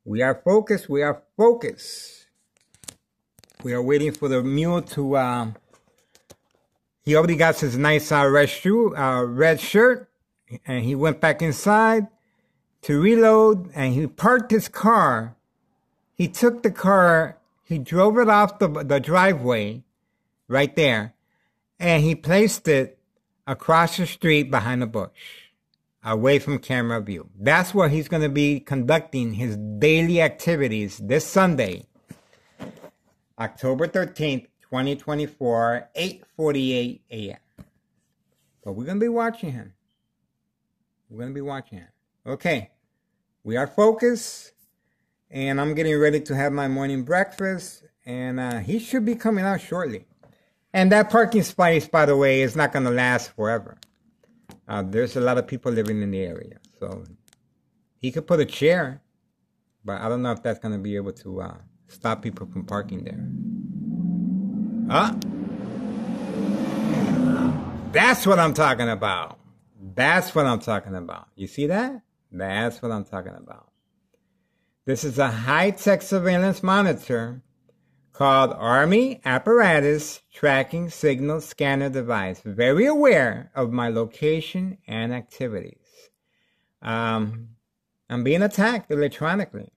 We are focused. We are focused. We are waiting for the mule to, he already got his nice red shirt, and he went back inside to reload, and he parked his car. He took the car, he drove it off the driveway right there, and he placed it across the street behind a bush, away from camera view. That's where he's going to be conducting his daily activities this Sunday, October 13th, 2024, 8:48 a.m. But we're going to be watching him. We're going to be watching him. Okay. We are focused, and I'm getting ready to have my morning breakfast, and he should be coming out shortly. And that parking space, by the way, is not going to last forever. There's a lot of people living in the area, so he could put a chair, but I don't know if that's going to be able to stop people from parking there. That's what I'm talking about. That's what I'm talking about. You see that? That's what I'm talking about. This is a high-tech surveillance monitor called Army Apparatus Tracking Signal Scanner Device. Very aware of my location and activities. I'm being attacked electronically.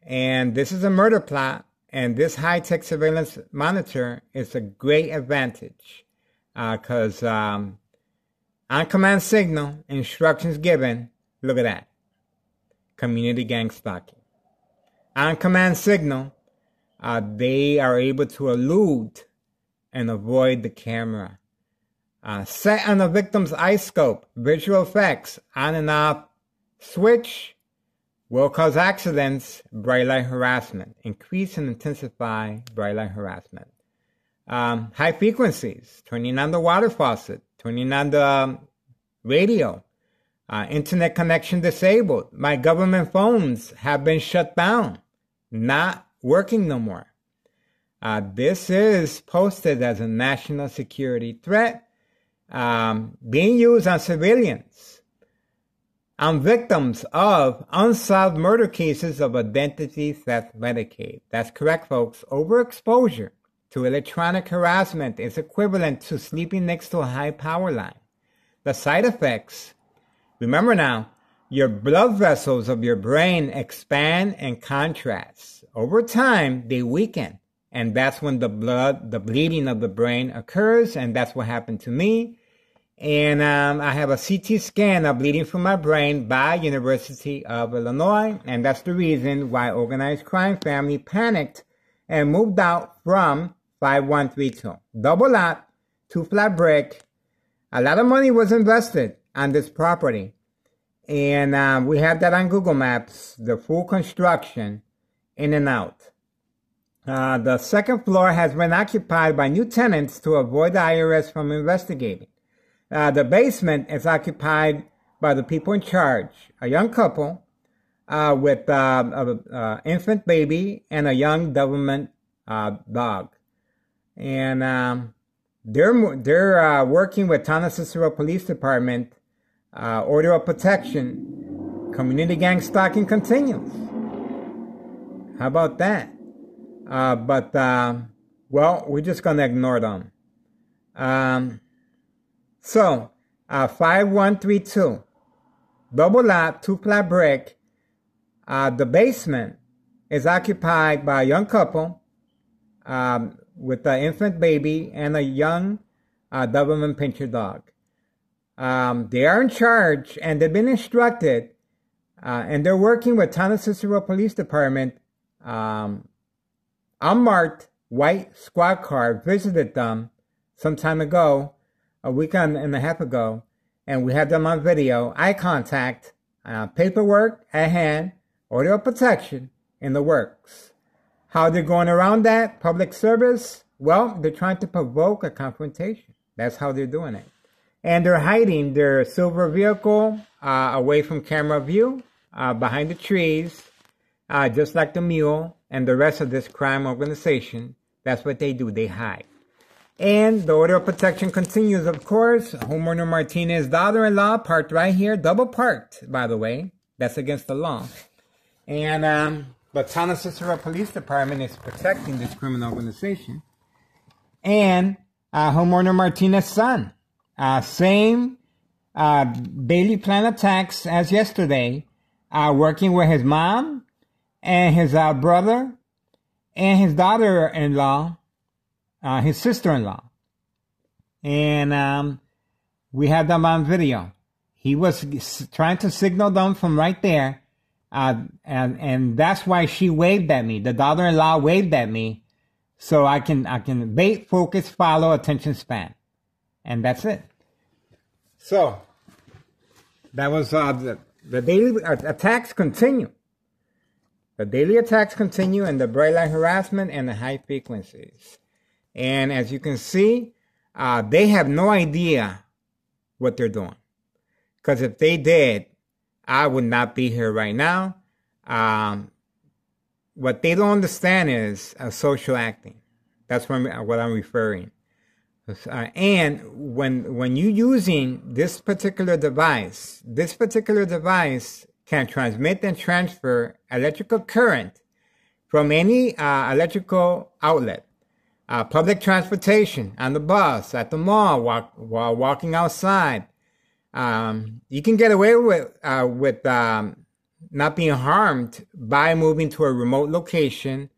And this is a murder plot. And this high-tech surveillance monitor is a great advantage. Because on-command signal, instructions given, look at that. Community gang stalking. On-command signal, they are able to elude and avoid the camera. Set on the victim's eye scope, visual effects, on and off switch, will cause accidents, bright light harassment. Increase and intensify bright light harassment. High frequencies, turning on the water faucet, turning on the radio. Internet connection disabled. My government phones have been shut down. Not working no more. This is posted as a national security threat, being used on civilians, on victims of unsolved murder cases of identity theft Medicaid. That's correct, folks. Overexposure to electronic harassment is equivalent to sleeping next to a high power line. The side effects, remember now, your blood vessels of your brain expand and contrast. Over time, they weaken. And that's when the bleeding of the brain occurs. And that's what happened to me. And I have a CT scan of bleeding from my brain by University of Illinois. And that's the reason why organized crime family panicked and moved out from 5132. Double lot, 2 flat brick. A lot of money was invested on this property. And we have that on Google Maps, the full construction, in and out. The second floor has been occupied by new tenants to avoid the IRS from investigating. The basement is occupied by the people in charge, a young couple with an infant baby and a young government dog. And they're working with Town of Cicero Police Department. Order of protection. Community gang stalking continues. How about that? Well, we're just going to ignore them. 5132. Double lot, 2 flat brick. The basement is occupied by a young couple with an infant baby and a young Doberman Pinscher dog. They are in charge, and they've been instructed, and they're working with Town of Cicero Police Department. Unmarked white squad car visited them some time ago, a week and a half ago, and we had them on video. Eye contact, paperwork at hand, order of protection in the works. How they're going around that, public service? Well, they're trying to provoke a confrontation. That's how they're doing it. And they're hiding their silver vehicle away from camera view, behind the trees, just like the mule and the rest of this crime organization. That's what they do. They hide. And the order of protection continues, of course. Homeowner Martinez' daughter-in-law parked right here. Double parked, by the way. That's against the law. And but San Cicero Police Department is protecting this criminal organization. And homeowner Martinez's son, same daily plan attacks as yesterday, working with his mom and his brother and his daughter-in-law, his sister-in-law. And we had them on video. He was trying to signal them from right there. And that's why she waved at me. The daughter-in-law waved at me. So I can bait, focus, follow, attention span. And that's it. So that was the daily attacks continue. The daily attacks continue, and the bright light harassment and the high frequencies. And as you can see, they have no idea what they're doing. Because if they did, I would not be here right now. What they don't understand is social acting. That's what I'm referring. And when you're using this particular device can transmit and transfer electrical current from any electrical outlet. Public transportation, on the bus, at the mall, while walking outside. You can get away with not being harmed by moving to a remote location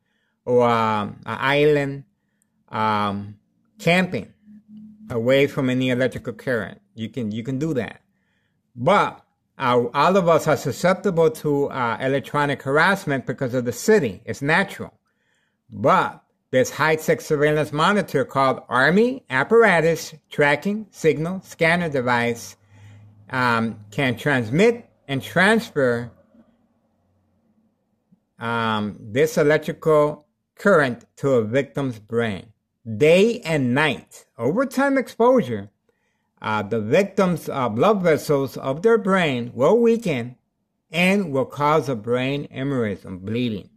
or an island, camping away from any electrical current. You can do that. But all of us are susceptible to electronic harassment because of the city. It's natural. But this high-tech surveillance monitor called Army Apparatus Tracking Signal Scanner Device can transmit and transfer this electrical current to a victim's brain. Day and night. Over time exposure, the victim's blood vessels of their brain will weaken and will cause a brain aneurysm, bleeding.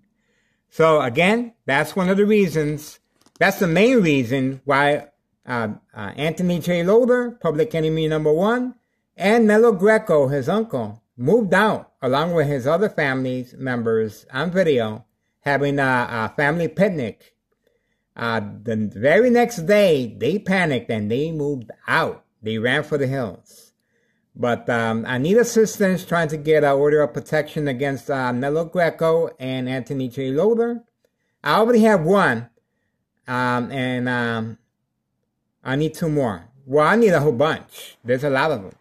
So again, that's one of the reasons, that's the main reason why Anthony J. Loader, public enemy number one, and Nello Greco, his uncle, moved out along with his other family members on video, having a family picnic. The very next day, they panicked and they moved out. They ran for the hills. But I need assistance trying to get an order of protection against Nello Greco and Anthony J. Loader. I already have one, and I need two more. Well, I need a whole bunch. There's a lot of them.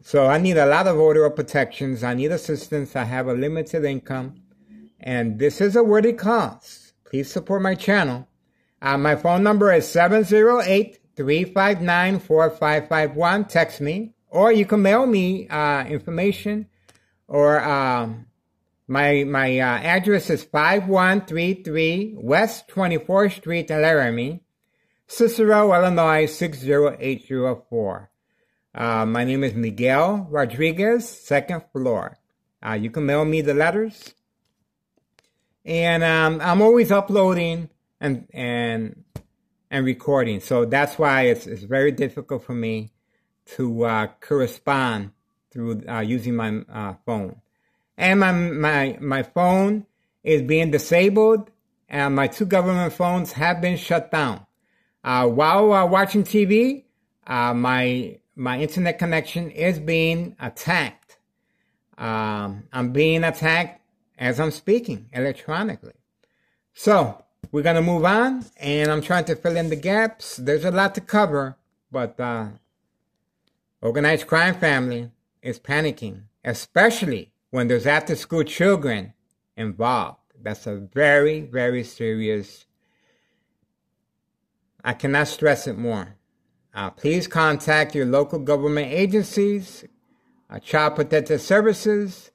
So I need a lot of order of protections. I need assistance. I have a limited income. And this is a worthy cause. Please support my channel. My phone number is 708-359-4551. Text me. Or you can mail me information. Or my address is 5133 West 24th Street in Laramie, Cicero, Illinois 60804. My name is Miguel Rodriguez, second floor. You can mail me the letters. And I'm always uploading and recording. So that's why it's very difficult for me to correspond through using my phone. And my phone is being disabled, and my two government phones have been shut down. While watching TV, my internet connection is being attacked. I'm being attacked as I'm speaking electronically. So we're going to move on, and I'm trying to fill in the gaps. There's a lot to cover, but organized crime family is panicking, especially when there's after-school children involved. That's a very, very serious. I cannot stress it more. Please contact your local government agencies, Child Protective Services,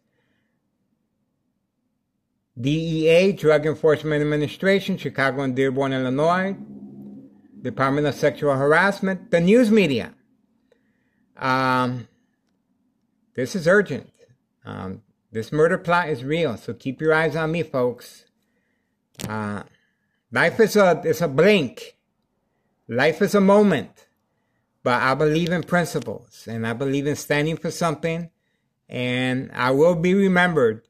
DEA, Drug Enforcement Administration, Chicago and Dearborn, Illinois, Department of Sexual Harassment, the news media. This is urgent. This murder plot is real, so keep your eyes on me, folks. Life is a blink. Life is a moment. But I believe in principles, and I believe in standing for something, and I will be remembered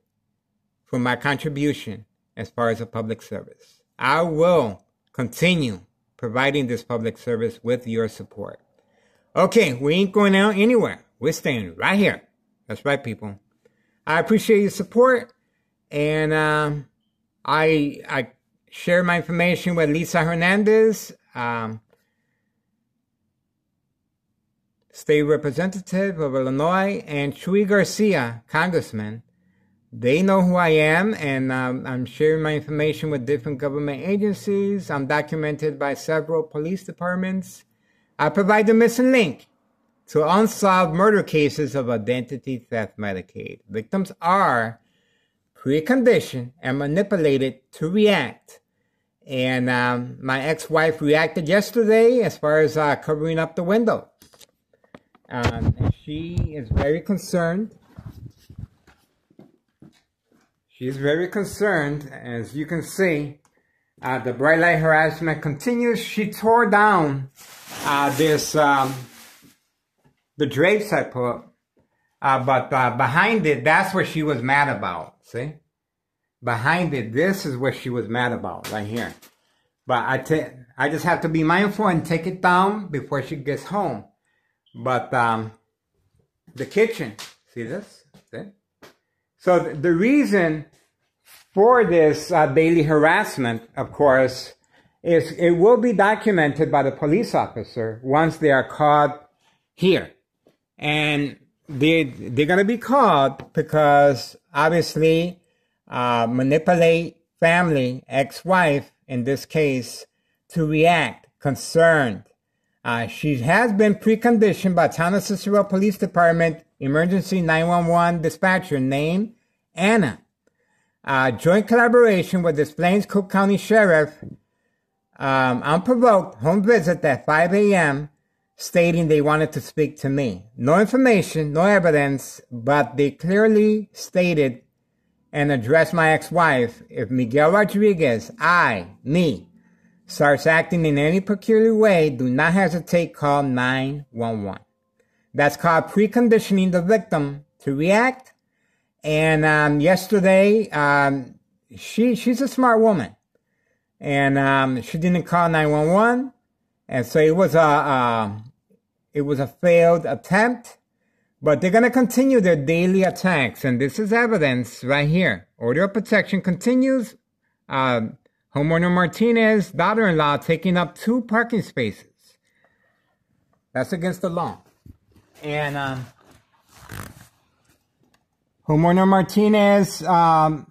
for my contribution as far as a public service. I will continue providing this public service with your support. Okay, we ain't going out anywhere. We're staying right here. That's right, people. I appreciate your support, and I share my information with Lisa Hernandez, State Representative of Illinois, and Chuy Garcia, Congressman. They know who I am, and I'm sharing my information with different government agencies. I'm documented by several police departments. I provide the missing link to unsolved murder cases of identity theft Medicaid. Victims are preconditioned and manipulated to react. And my ex-wife reacted yesterday as far as covering up the window. And she is very concerned. She's very concerned. As you can see, the bright light harassment continues. She tore down the drapes I put, but behind it, that's what she was mad about, see? Behind it, this is what she was mad about, right here. But I just have to be mindful and take it down before she gets home. But the kitchen, see this? See? So the reason for this daily harassment, of course, is it will be documented by the police officer once they are caught here. And they're going to be caught because, obviously, manipulate family, ex-wife, in this case, to react, concerned. She has been preconditioned by Town of Cicero Police Department Emergency 911 dispatcher named Anna. Joint collaboration with Des Plaines Cook County Sheriff, unprovoked home visit at 5 a.m., stating they wanted to speak to me. No information, no evidence, but they clearly stated and addressed my ex-wife. If Miguel Rodriguez, me, starts acting in any peculiar way, do not hesitate, call 911. That's called preconditioning the victim to react. And yesterday, she's a smart woman. And she didn't call 911. And so it was a failed attempt, but they're going to continue their daily attacks. And this is evidence right here. Order of protection continues. Homeowner Martinez, daughter-in-law, taking up 2 parking spaces. That's against the law. And homeowner Martinez,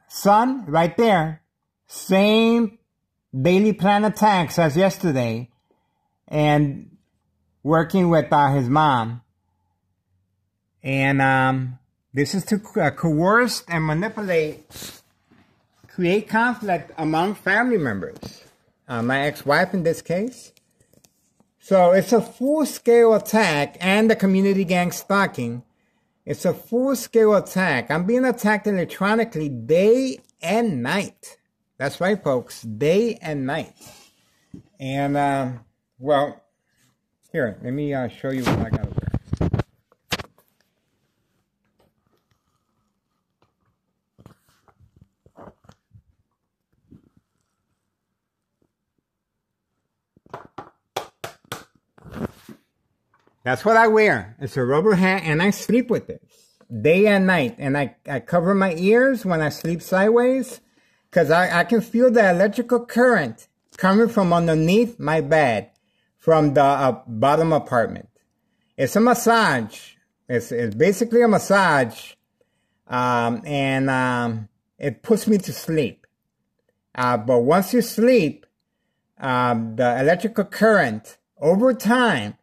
son, right there, same daily plan attacks as yesterday. And working with his mom. And this is to coerce and manipulate, create conflict among family members. My ex-wife in this case. So it's a full-scale attack, and the community gang stalking. It's a full-scale attack. I'm being attacked electronically day and night. That's right, folks, day and night. And well, here, let me show you what I got over there. That's what I wear. It's a rubber hat, and I sleep with this day and night. And I cover my ears when I sleep sideways because I can feel the electrical current coming from underneath my bed. From the bottom apartment. It's a massage. It's basically a massage. And it puts me to sleep. But once you sleep, the electrical current, over time,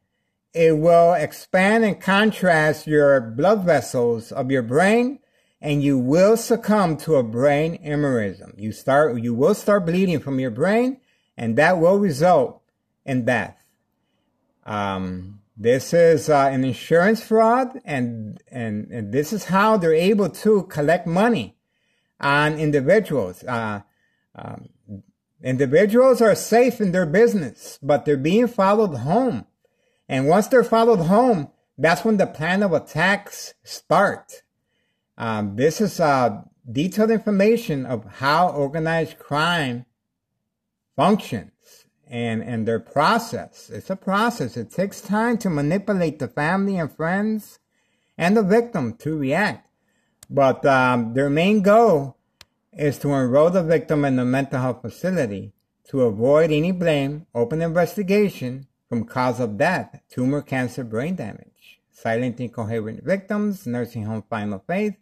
it will expand and contrast your blood vessels of your brain, and you will succumb to a brain aneurysm. You will start bleeding from your brain, and that will result in death. This is an insurance fraud, and this is how they're able to collect money on individuals. Individuals are safe in their business, but they're being followed home. And once they're followed home, that's when the plan of attacks start. This is detailed information of how organized crime functions and their process. It's a process. It takes time to manipulate the family and friends and the victim to react. But their main goal is to enroll the victim in a mental health facility to avoid any blame, open investigation from cause of death, tumor, cancer, brain damage, silent incoherent victims, nursing home final faith,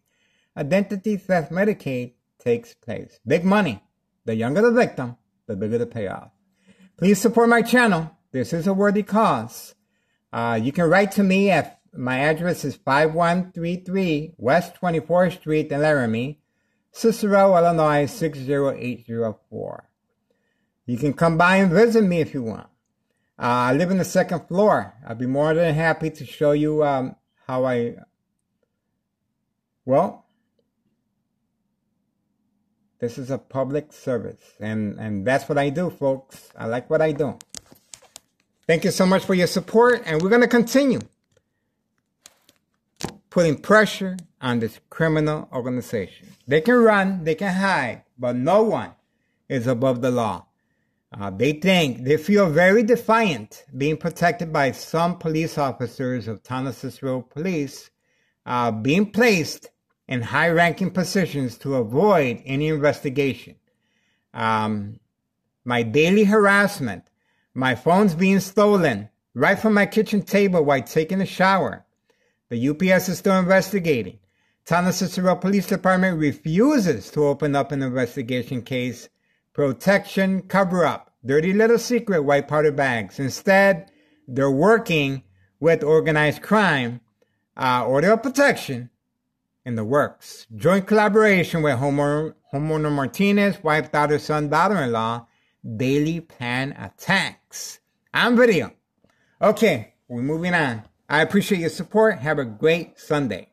identity theft, Medicaid takes place. Big money. The younger the victim, the bigger the payoff. Please support my channel. This is a worthy cause. You can write to me at my address is 5133 West 24th Street in Laramie, Cicero, Illinois 60804. You can come by and visit me if you want. I live in the second floor. I'll be more than happy to show you how this is a public service, and that's what I do, folks. I like what I do. Thank you so much for your support, and we're going to continue putting pressure on this criminal organization. They can run, they can hide, but no one is above the law. They feel very defiant being protected by some police officers of town of Cicero Police, being placed in high-ranking positions to avoid any investigation. My daily harassment, my phone's being stolen right from my kitchen table while taking a shower. The UPS is still investigating. Town of Cicero Police Department refuses to open up an investigation case. Protection, cover-up, dirty little secret, white powder bags. Instead, they're working with organized crime, order of protection in the works. Joint collaboration with homeowner Martinez, wife, daughter, son, daughter-in-law. Daily plan attacks. On video. Okay, we're moving on. I appreciate your support. Have a great Sunday.